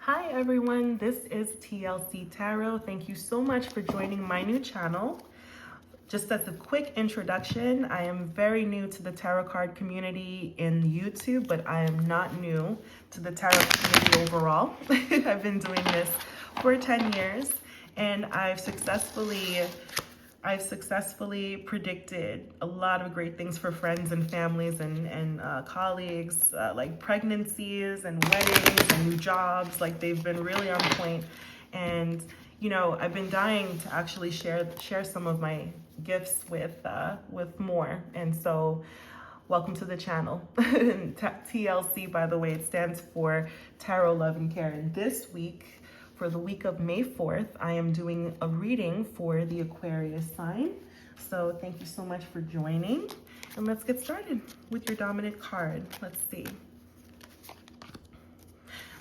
Hi everyone, this is TLC Tarot. Thank you so much for joining my new channel. Just as a quick introduction, I am very new to the tarot card community in YouTube, but I am not new to the tarot community overall. I've been doing this for 10 years and I've successfully predicted a lot of great things for friends and families and colleagues, like pregnancies and weddings and new jobs. Like, they've been really on point. And you know, I've been dying to actually share some of my gifts with more. And so welcome to the channel. TLC, by the way, it stands for Tarot, Love, and Care. And this week, for the week of May 4th, I am doing a reading for the Aquarius sign. So thank you so much for joining. And let's get started with your dominant card. Let's see.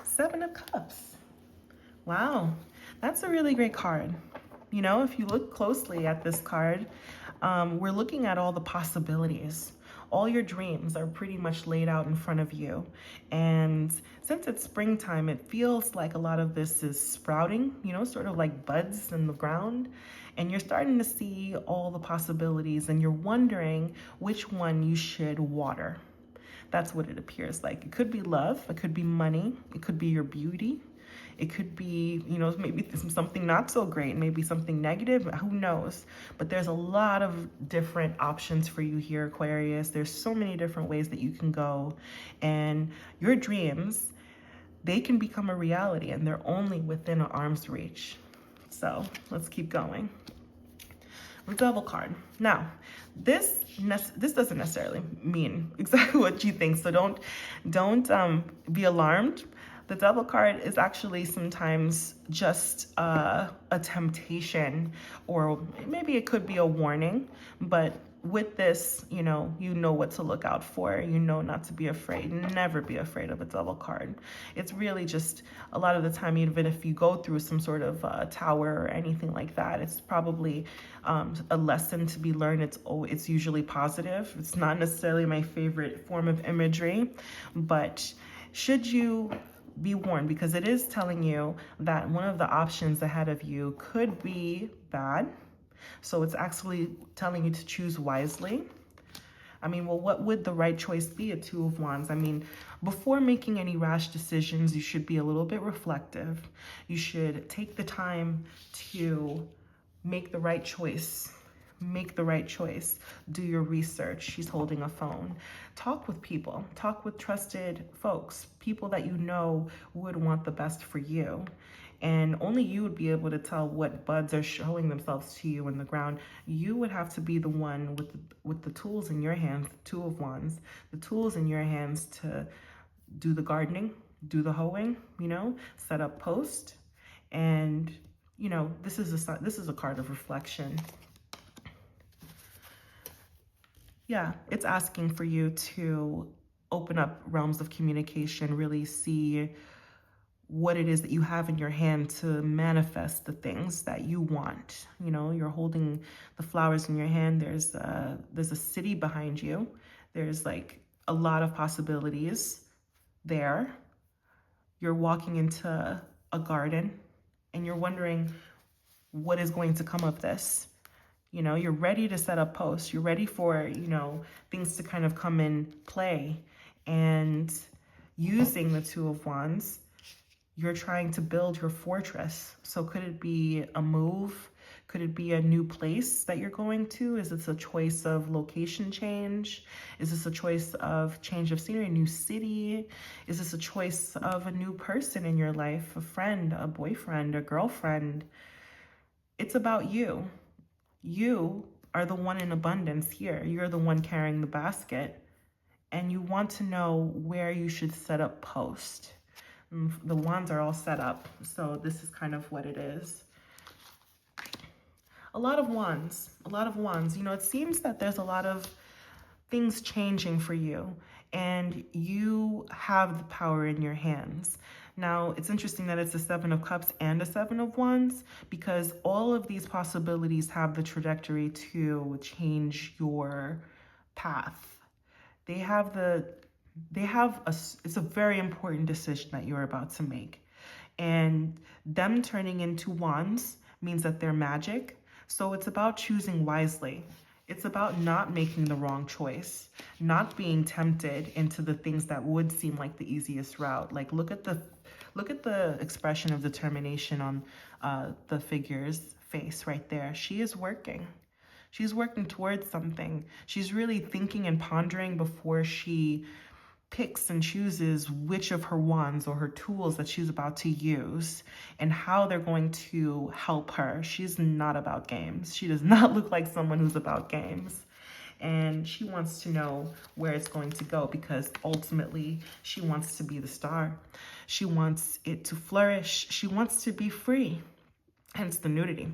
Seven of Cups. Wow, that's a really great card. You know, if you look closely at this card, we're looking at all the possibilities. All your dreams are pretty much laid out in front of you. And since it's springtime, it feels like a lot of this is sprouting, you know, sort of like buds in the ground. And you're starting to see all the possibilities and you're wondering which one you should water. That's what it appears like. It could be love, it could be money, it could be your beauty. It could be, you know, maybe something not so great, maybe something negative, who knows? But there's a lot of different options for you here, Aquarius. There's so many different ways that you can go. And your dreams, they can become a reality and they're only within an arm's reach. So let's keep going. The Devil card. Now, this doesn't necessarily mean exactly what you think, so don't be alarmed. The Devil card is actually sometimes just a temptation, or maybe it could be a warning. But with this, you know what to look out for. You know not to be afraid. Never be afraid of a Devil card. It's really just, a lot of the time, even if you go through some sort of tower or anything like that, it's probably a lesson to be learned. It's usually positive. It's not necessarily my favorite form of imagery, but should you be warned, because it is telling you that one of the options ahead of you could be bad. So it's actually telling you to choose wisely. I mean, well, what would the right choice be? A Two of Wands. I mean, before making any rash decisions, you should be a little bit reflective. You should take the time to make the right choice. Make the right choice. Do your research. She's holding a phone. Talk with people. Talk with trusted folks. People that you know would want the best for you. And only you would be able to tell what buds are showing themselves to you in the ground. You would have to be the one with the tools in your hands, the Two of Wands, the tools in your hands to do the gardening, do the hoeing, you know, set up post. And, you know, this is a card of reflection. Yeah, it's asking for you to open up realms of communication, really see what it is that you have in your hand to manifest the things that you want. You know, you're holding the flowers in your hand. There's a city behind you. There's like a lot of possibilities there. You're walking into a garden and you're wondering what is going to come of this. You know, you're ready to set up posts. You're ready for, you know, things to kind of come in play. And using the Two of Wands, you're trying to build your fortress. So could it be a move? Could it be a new place that you're going to? Is this a choice of location change? Is this a choice of change of scenery, a new city? Is this a choice of a new person in your life? A friend, a boyfriend, a girlfriend? It's about you. You are the one in abundance here. You're the one carrying the basket, and you want to know where you should set up post. The wands are all set up, so this is kind of what it is. A lot of wands, you know, it seems that there's a lot of things changing for you, and you have the power in your hands. Now, it's interesting that it's a Seven of Cups and a Seven of Wands, because all of these possibilities have the trajectory to change your path. It's a very important decision that you're about to make. And them turning into wands means that they're magic. So it's about choosing wisely. It's about not making the wrong choice, not being tempted into the things that would seem like the easiest route. Like look at the expression of determination on the figure's face right there. She is working. She's working towards something. She's really thinking and pondering before she picks and chooses which of her wands or her tools that she's about to use and how they're going to help her. She's not about games. She does not look like someone who's about games. And she wants to know where it's going to go, because ultimately she wants to be the star. She wants it to flourish. She wants to be free, hence the nudity,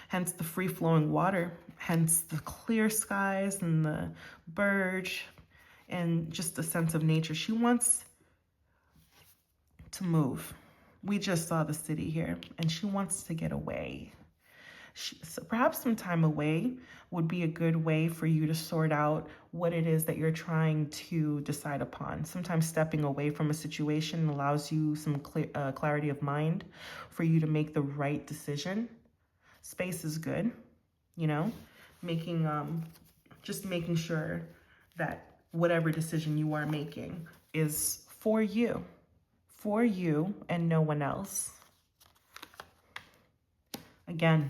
hence the free-flowing water, hence the clear skies and the birds and just a sense of nature. She wants to move. We just saw the city here, and she wants to get away. So perhaps some time away would be a good way for you to sort out what it is that you're trying to decide upon. Sometimes stepping away from a situation allows you some clarity of mind for you to make the right decision. Space is good, you know, just making sure that whatever decision you are making is for you and no one else. Again,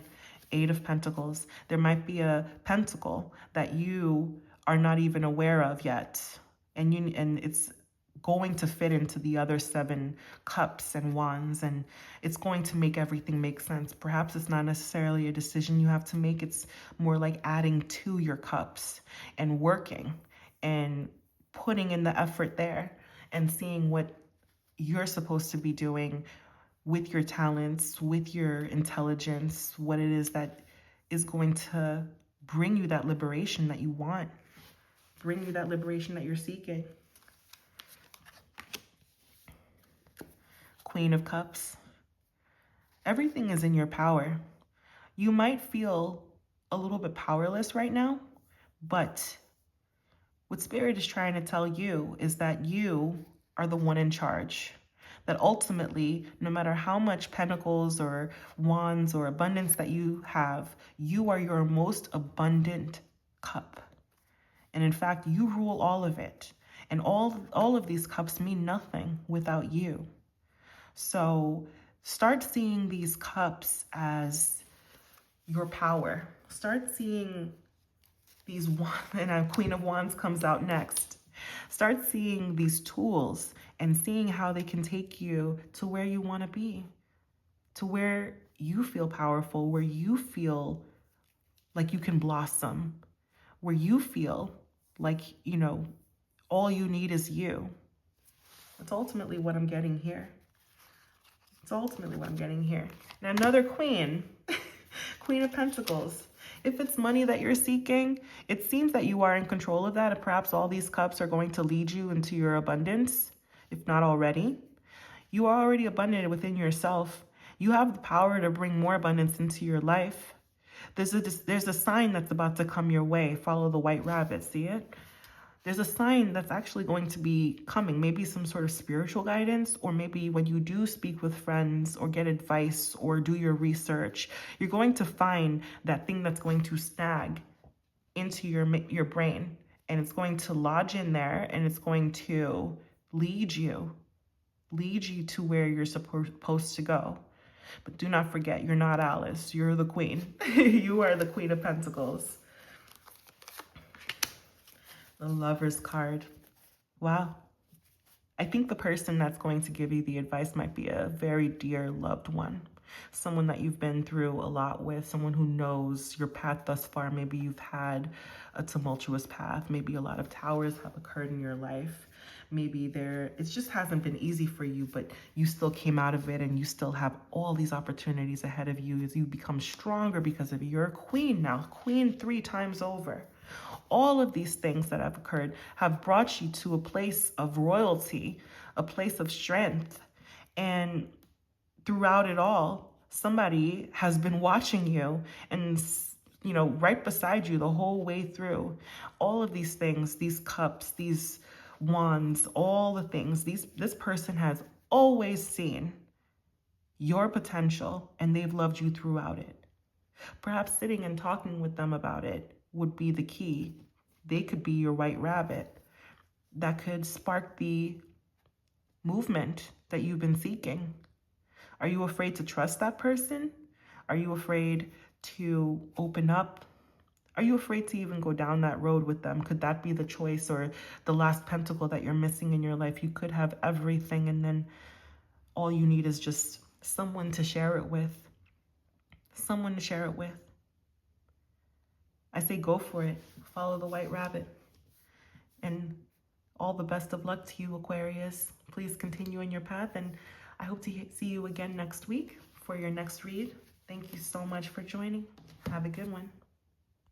Eight of Pentacles. There might be a pentacle that you are not even aware of yet, and it's going to fit into the other 7 cups and wands, and it's going to make everything make sense. Perhaps it's not necessarily a decision you have to make. It's more like adding to your cups and working and putting in the effort there and seeing what you're supposed to be doing with your talents, with your intelligence, what it is that is going to bring you that liberation that you want, bring you that liberation that you're seeking. Queen of Cups. Everything is in your power. You might feel a little bit powerless right now, but what Spirit is trying to tell you is that you are the one in charge. That ultimately, no matter how much pentacles or wands or abundance that you have, you are your most abundant cup. And in fact, you rule all of it. And all of these cups mean nothing without you. So start seeing these cups as your power. Start seeing these wands, and Queen of Wands comes out next. Start seeing these tools and seeing how they can take you to where you want to be, to where you feel powerful, where you feel like you can blossom, where you feel like, you know, all you need is you. That's ultimately what I'm getting here. It's ultimately what I'm getting here. And another queen, Queen of Pentacles. If it's money that you're seeking, it seems that you are in control of that. And perhaps all these cups are going to lead you into your abundance, if not already. You are already abundant within yourself. You have the power to bring more abundance into your life. There's a sign that's about to come your way. Follow the white rabbit, see it? There's a sign that's actually going to be coming, maybe some sort of spiritual guidance, or maybe when you do speak with friends or get advice or do your research, you're going to find that thing that's going to snag into your brain, and it's going to lodge in there, and it's going to lead you to where you're supposed to go. But do not forget, you're not Alice, you're the queen. You are the Queen of Pentacles. The Lover's card. Wow. I think the person that's going to give you the advice might be a very dear loved one. Someone that you've been through a lot with, someone who knows your path thus far. Maybe you've had a tumultuous path. Maybe a lot of towers have occurred in your life. Maybe it just hasn't been easy for you, but you still came out of it, and you still have all these opportunities ahead of you as you become stronger because of your queen now. Queen 3 times over. All of these things that have occurred have brought you to a place of royalty, a place of strength. And throughout it all, somebody has been watching you and, you know, right beside you the whole way through. All of these things, these cups, these wands, all the things, this person has always seen your potential, and they've loved you throughout it. Perhaps sitting and talking with them about it would be the key. They could be your white rabbit that could spark the movement that you've been seeking. Are you afraid to trust that person? Are you afraid to open up? Are you afraid to even go down that road with them? Could that be the choice or the last pentacle that you're missing in your life? You could have everything, and then all you need is just someone to share it with. Someone to share it with. I say go for it. Follow the white rabbit. And all the best of luck to you, Aquarius. Please continue in your path, and I hope to see you again next week for your next read. Thank you so much for joining. Have a good one.